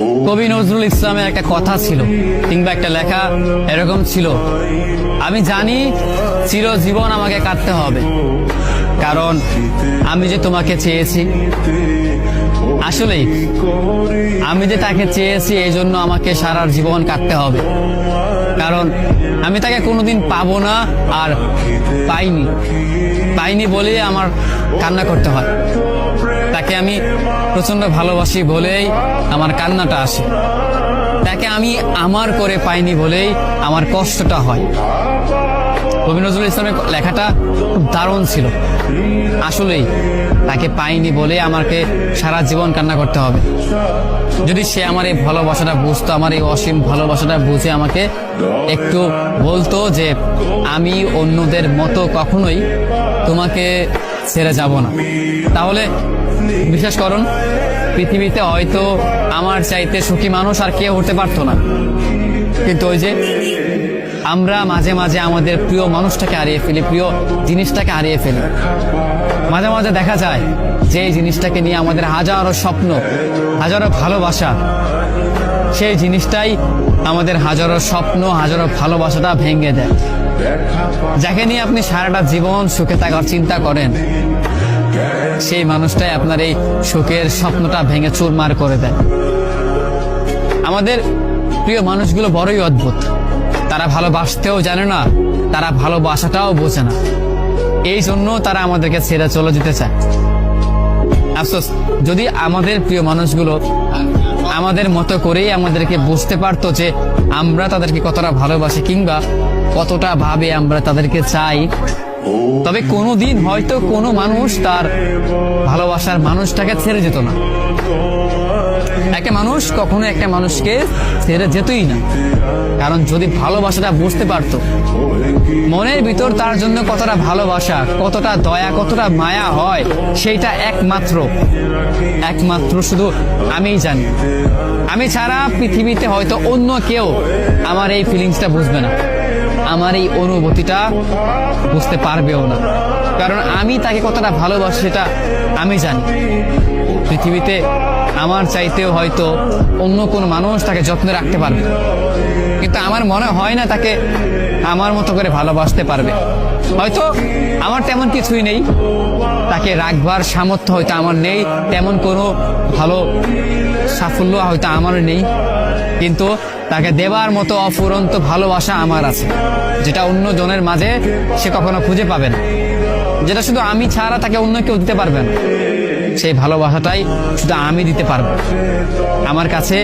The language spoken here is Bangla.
কবি নজরুল ইসলামের একটা কথা ছিল কিংবা একটা লেখা এরকম ছিল, আমি জানি চিরজীবন আমাকে কাটতে হবে, কারণ আমি যে তোমাকে চেয়েছি। আসলেই আমি যে তাকে চেয়েছি এই জন্য আমাকে সারা জীবন কাটতে হবে, কারণ আমি তাকে কোনোদিন পাবো না, আর পাইনি বলে আমার কান্না করতে হয়। তাকে আমি প্রচন্ড ভালোবাসি বলেই আমার কান্নাটা আসে, তাকে আমি আমার করে পাইনি বলেই আমার কষ্টটা হয়। কবি নজরুল ইসলামের লেখাটা খুব দারুণ ছিল। আসলেই তাকে পাইনি বলে আমাকে সারা জীবন কান্না করতে হবে। যদি সে আমার এই ভালোবাসাটা বুঝতো, আমার এই অসীম ভালোবাসাটা বুঝে আমাকে একটু বলতো যে আমি অন্যদের মতো কখনোই তোমাকে ছেড়ে যাব না, তাহলে বিশ্বাস করুন পৃথিবীতে হয়তো আমার চাইতে সুখী মানুষ আর কেউ হতে পারতো না। কিন্তু ওই যে আমরা মাঝে মাঝে আমাদের প্রিয় মানুষটাকে হারিয়ে ফেলি, প্রিয় জিনিসটাকে হারিয়ে ফেলি। মাঝে মাঝে দেখা যায় যে এই জিনিসটাকে নিয়ে আমাদের হাজারো স্বপ্ন, হাজারো ভালোবাসা, সেই জিনিসটাই আমাদের হাজারো স্বপ্ন, হাজারো ভালোবাসাটা ভেঙে দেয়। যাকে নিয়ে আপনি সারাটা জীবন সুখে থাকার চিন্তা করেন, সেই মানুষটাই আপনার এই সুখের স্বপ্নটা ভেঙে চুরমার করে দেয়। আমাদের প্রিয় মানুষগুলো বড়ই অদ্ভুত, তারা ভালোবাসতেও জানে না, তারা ভালোবাসাটাও বোঝে না, এই জন্য তারা আমাদেরকে ছেড়ে চলে যেতে চায়। আফসোস, যদি আমাদের প্রিয় মানুষগুলো আমাদের মতো করেই আমাদেরকে বুঝতে পারতো যে আমরা তাদেরকে কতটা ভালোবাসি কিংবা কতটা ভাবে আমরা তাদেরকে চাই, তবে কোনোদিন হয়তো কোনো মানুষ তার ভালোবাসার মানুষটাকে ছেড়ে যেত না। একটা মানুষ কখনো একটা মানুষকে ছেড়ে যেতই না, কারণ যদি ভালোবাসাটা বুঝতে পারতো, মনের ভিতর তার জন্য কতটা ভালোবাসা, কতটা দয়া, কতটা মায়া হয়, সেইটা একমাত্র শুধু আমিই জানি। আমি ছাড়া পৃথিবীতে হয়তো অন্য কেউ আমার এই ফিলিংসটা বুঝবে না, আমার এই অনুভূতিটা বুঝতে পারবেও না, কারণ আমি তাকে কতটা ভালোবাসি সেটা আমি জানি। পৃথিবীতে আমার চাইতেও হয়তো অন্য কোনো মানুষ তাকে যত্নে রাখতে পারবে, কিন্তু আমার মনে হয় না তাকে আমার মতো করে ভালোবাসতে পারবে। হয়তো আমার তেমন কিছুই নেই, তাকে রাখবার সামর্থ্য হয়তো আমার নেই, তেমন কোনো ভালো সাফল্য হয়তো আমার নেই, কিন্তু তাকে দেবার মতো অফুরন্ত ভালোবাসা আমার আছে, যেটা অন্য জনের মাঝে সে কখনো খুঁজে পাবে না, যেটা শুধু আমি ছাড়া তাকে অন্য কেউ দিতে পারবে না। সেই ভালোবাসাটাই শুধু আমি দিতে পারবো। আমার কাছে